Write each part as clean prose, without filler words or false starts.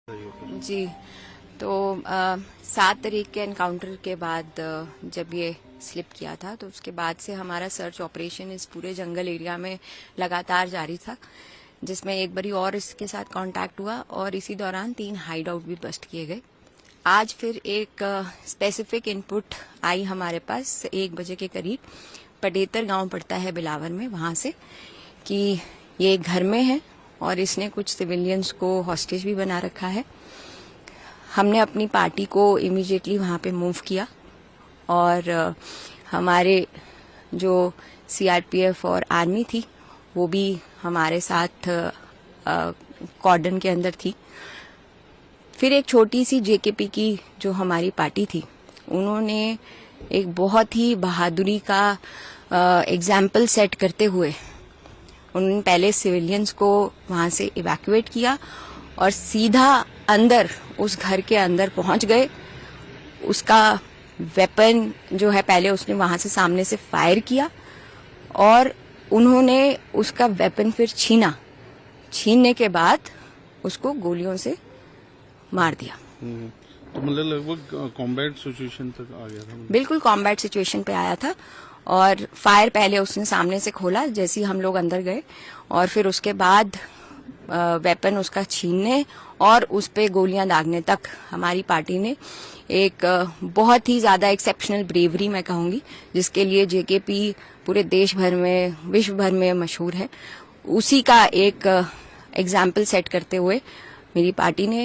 जी, तो 7 तारीख के एनकाउंटर के बाद जब ये स्लिप किया था तो उसके बाद से हमारा सर्च ऑपरेशन इस पूरे जंगल एरिया में लगातार जारी था, जिसमें एक बारी और इसके साथ कांटेक्ट हुआ और इसी दौरान 3 हाइड आउट भी बस्ट किए गए। आज फिर एक स्पेसिफिक इनपुट आई हमारे पास 1 बजे के करीब, पडेतर गांव पड़ता है बिलावर में, वहां से कि ये एक घर में है और इसने कुछ सिविलियंस को हॉस्टेज भी बना रखा है। हमने अपनी पार्टी को इमीडिएटली वहां पे मूव किया और हमारे जो सीआरपीएफ और आर्मी थी वो भी हमारे साथ कॉर्डन के अंदर थी। फिर एक छोटी सी जेकेपी की जो हमारी पार्टी थी, उन्होंने एक बहुत ही बहादुरी का एग्जाम्पल सेट करते हुए उन्होंने पहले सिविलियंस को वहां से इवैक्यूएट किया और सीधा अंदर उस घर के अंदर पहुंच गए। उसका वेपन जो है पहले उसने वहां से सामने से फायर किया और उन्होंने उसका वेपन फिर छीनने के बाद उसको गोलियों से मार दिया। तो मतलब लगभग कॉम्बैट सिचुएशन तक आ गया था। बिल्कुल कॉम्बैट सिचुएशन पे आया था और फायर पहले उसने सामने से खोला जैसे ही हम लोग अंदर गए और फिर उसके बाद वेपन उसका छीनने और उस पे गोलियां दागने तक हमारी पार्टी ने एक बहुत ही ज्यादा एक्सेप्शनल ब्रेवरी मैं कहूंगी, जिसके लिए जेकेपी पूरे देश भर में, विश्व भर में मशहूर है। उसी का एक एग्जाम्पल सेट करते हुए मेरी पार्टी ने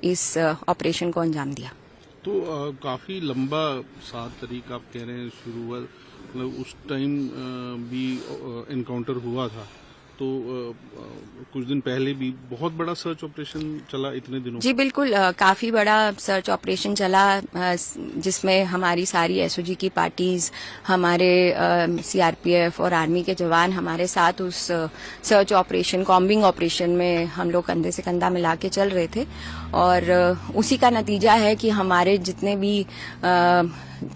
इस ऑपरेशन को अंजाम दिया। तो काफी लंबा 7 तारीख आप कह रहे हैं शुरू हुआ, मतलब उस टाइम भी एनकाउंटर हुआ था, तो कुछ दिन पहले भी बहुत बड़ा सर्च ऑपरेशन चला इतने दिनों। जी बिल्कुल, काफी बड़ा सर्च ऑपरेशन चला जिसमें हमारी सारी एसओजी की पार्टीज, हमारे सीआरपीएफ और आर्मी के जवान हमारे साथ उस सर्च ऑपरेशन, कॉम्बिंग ऑपरेशन में हम लोग कंधे से कंधा मिला के चल रहे थे और उसी का नतीजा है कि हमारे जितने भी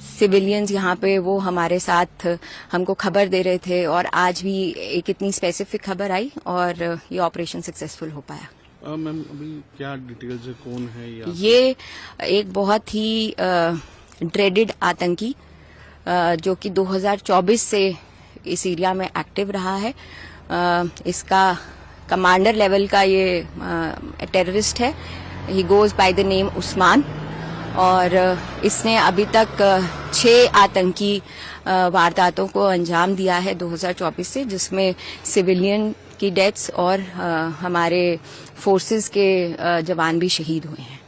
सिविलियंस यहाँ पे वो हमारे साथ हमको खबर दे रहे थे और आज भी एक इतनी स्पेसिफिक खबर आई और ये ऑपरेशन सक्सेसफुल हो पाया। मैम अभी क्या डिटेल्स है, कौन है ये एक बहुत ही ड्रेडेड आतंकी जो कि 2024 से इस एरिया में एक्टिव रहा है। इसका कमांडर लेवल का ये टेररिस्ट है। He goes by the name Usman और इसने अभी तक 6 आतंकी वारदातों को अंजाम दिया है 2024 से, जिसमें सिविलियन की डेथ्स और हमारे फोर्सेस के जवान भी शहीद हुए हैं।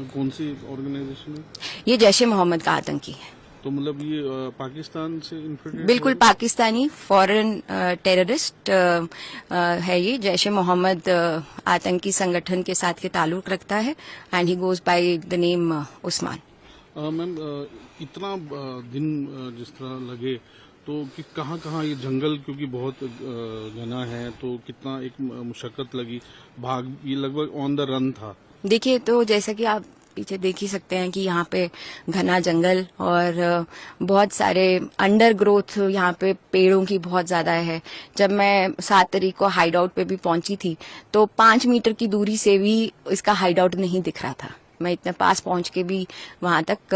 कौन सी ऑर्गेनाइजेशन है? ये जैश ए मोहम्मद का आतंकी है। तो मतलब ये पाकिस्तान से इन्फिल्ट्रेट? बिल्कुल पाकिस्तानी फॉरेन टेररिस्ट है। ये जैश ए मोहम्मद आतंकी संगठन के साथ के ताल्लुक रखता है and he goes by the name Usman. Ma'am इतना दिन जिस तरह लगे तो कि कहाँ ये जंगल क्योंकि बहुत घना है, तो कितना एक मुशक्कत लगी, भाग ये लगभग ऑन द रन था। देखिए, तो जैसा कि आप पीछे देख ही सकते हैं कि यहाँ पे घना जंगल और बहुत सारे अंडर ग्रोथ, यहाँ पे पेड़ों की बहुत ज्यादा है। जब मैं 7 तारीख को हाइड आउट पे भी पहुंची थी तो 5 मीटर की दूरी से भी इसका हाइड आउट नहीं दिख रहा था। मैं इतने पास पहुंच के भी वहां तक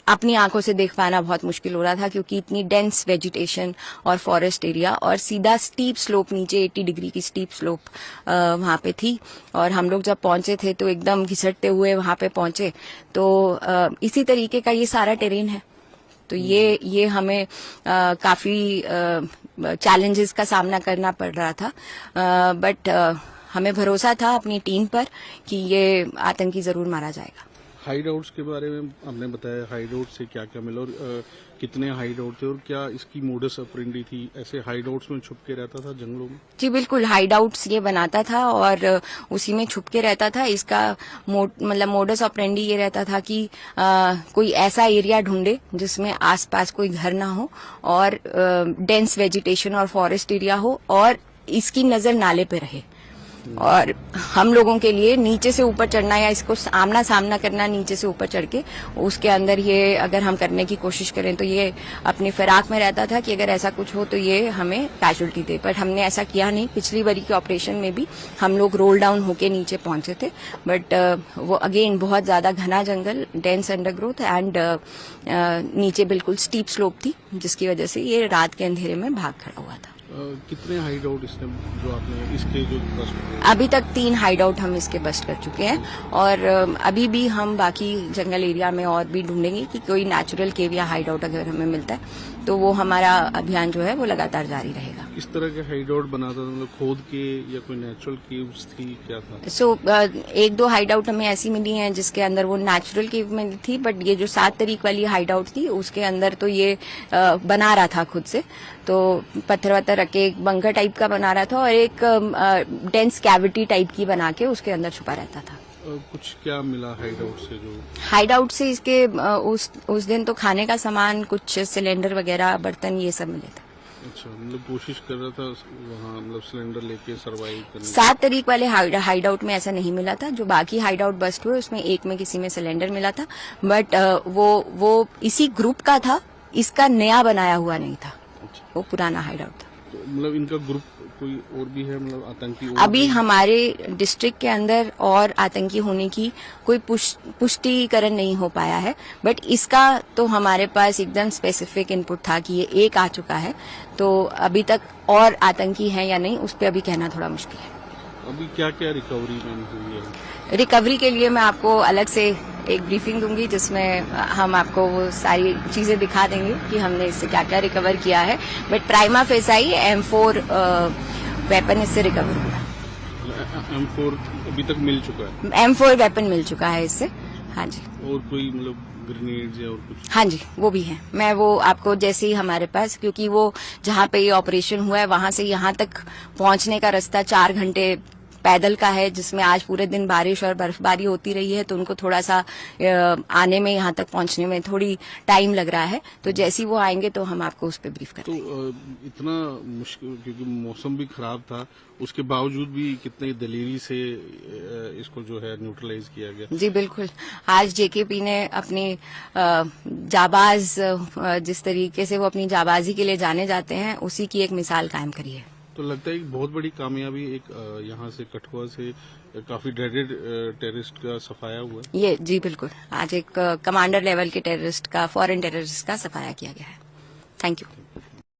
अपनी आंखों से देख पाना बहुत मुश्किल हो रहा था, क्योंकि इतनी डेंस वेजिटेशन और फॉरेस्ट एरिया और सीधा स्टीप स्लोप, नीचे 80 डिग्री की स्टीप स्लोप वहां पे थी। और हम लोग जब पहुंचे थे तो एकदम घिसटते हुए वहां पे पहुंचे। तो इसी तरीके का ये सारा टेरेन है। तो ये हमें काफी चैलेंजेस का सामना करना पड़ रहा था, बट हमें भरोसा था अपनी टीम पर कि ये आतंकी जरूर मारा जाएगा। हाइड आउट्स के बारे में आपने बताया, हाइड आउट से क्या क्या मिला और कितने हाइड आउट थे और क्या इसकी मोडस ऑपरेंडी थी? ऐसे हाइड आउट्स में छुप के रहता था जंगलों में? जी बिल्कुल, हाइड आउट्स ये बनाता था और उसी में छुप के रहता था। इसका मतलब मोडस ऑपरेंडी ये रहता था कि कोई ऐसा एरिया ढूंढे जिसमें आसपास कोई घर ना हो और डेंस वेजिटेशन और फॉरेस्ट एरिया हो और इसकी नजर नाले पे रहे। और हम लोगों के लिए नीचे से ऊपर चढ़ना या इसको आमना सामना करना नीचे से ऊपर चढ़ के, उसके अंदर ये अगर हम करने की कोशिश करें तो ये अपनी फिराक में रहता था कि अगर ऐसा कुछ हो तो ये हमें कैजुअल्टी दे, पर हमने ऐसा किया नहीं। पिछली बारी के ऑपरेशन में भी हम लोग रोल डाउन होके नीचे पहुंचे थे, बट वो अगेन बहुत ज्यादा घना जंगल, डेंस अंडरग्रोथ एंड नीचे बिल्कुल स्टीप स्लोप थी, जिसकी वजह से ये रात के अंधेरे में भाग खड़ा हुआ था। कितने हाइड आउट इसने जो आपने इसके जो बस्ट किए? अभी तक 3 हाइड आउट हम इसके बस्ट कर चुके हैं, और अभी भी हम बाकी जंगल एरिया में और भी ढूंढेंगे कि कोई नेचुरल केव या हाइड आउट अगर हमें मिलता है तो वो हमारा अभियान जो है वो लगातार जारी रहेगा। किस तरह के हाइड आउट बनाता था, मतलब खोद के या कोई नेचुरल केव्स थी, क्या था? सो 1-2 हाइड आउट हमें ऐसी मिली हैं जिसके अंदर वो नेचुरल केव में थी, बट ये जो 7 तरीक वाली हाइड आउट थी उसके अंदर तो ये बना रहा था खुद से, तो पत्थर वत्थर रख के एक बंकर टाइप का बना रहा था और एक डेंस कैविटी टाइप की बना के उसके अंदर छुपा रहता था। कुछ क्या मिला हाइड आउट से? जो हाइड आउट से इसके उस दिन तो खाने का सामान, कुछ सिलेंडर वगैरह, बर्तन, ये सब मिले थे। अच्छा, मतलब कोशिश कर रहा था वहाँ, मतलब सिलेंडर लेके सरवाइव करने। 7 तरीक वाले हाइड आउट में ऐसा नहीं मिला था। जो बाकी हाइड आउट बस्ट हुए उसमें एक में किसी में सिलेंडर मिला था, बट वो इसी ग्रुप का था, इसका नया बनाया हुआ नहीं था। अच्छा, वो पुराना हाइड आउट था। तो मतलब इनका ग्रुप कोई और भी है, मतलब आतंकी और अभी भी? हमारे डिस्ट्रिक्ट के अंदर और आतंकी होने की कोई पुष्टिकरण नहीं हो पाया है, बट इसका तो हमारे पास एकदम स्पेसिफिक इनपुट था कि ये एक आ चुका है, तो अभी तक और आतंकी हैं या नहीं उस पर अभी कहना थोड़ा मुश्किल है। अभी क्या क्या रिकवरी में हुई है? रिकवरी के लिए मैं आपको अलग से एक ब्रीफिंग दूंगी जिसमें हम आपको वो सारी चीजें दिखा देंगे कि हमने इससे क्या क्या रिकवर किया है, but prima facie M4 weapon इससे रिकवर हुआ। M4 अभी तक मिल चुका है? M4 वेपन मिल चुका है इससे, हाँ जी। और कोई मतलब ग्रेनेड्स या और कुछ? हाँ जी, वो भी है। मैं वो आपको जैसे ही हमारे पास, क्योंकि वो जहाँ पे ये ऑपरेशन हुआ है वहां से यहाँ तक पहुंचने का रास्ता 4 घंटे पैदल का है, जिसमें आज पूरे दिन बारिश और बर्फबारी होती रही है, तो उनको थोड़ा सा आने में, यहाँ तक पहुंचने में थोड़ी टाइम लग रहा है, तो जैसे ही वो आएंगे तो हम आपको उस पर ब्रीफ करेंगे। तो इतना मुश्किल, क्योंकि मौसम भी खराब था, उसके बावजूद भी कितनी दलेरी से इसको जो है न्यूट्रलाइज किया गया। जी बिल्कुल, आज JKP ने अपनी जाबाज, जिस तरीके से वो अपनी जाबाजी के लिए जाने जाते हैं, उसी की एक मिसाल कायम करी है। तो लगता है एक बहुत बड़ी कामयाबी, एक यहाँ से कठुआ से काफी ड्रेडेड टेररिस्ट का सफाया हुआ है। ये जी बिल्कुल, आज एक कमांडर लेवल के टेररिस्ट का, फॉरेन टेररिस्ट का सफाया किया गया है। Thank you.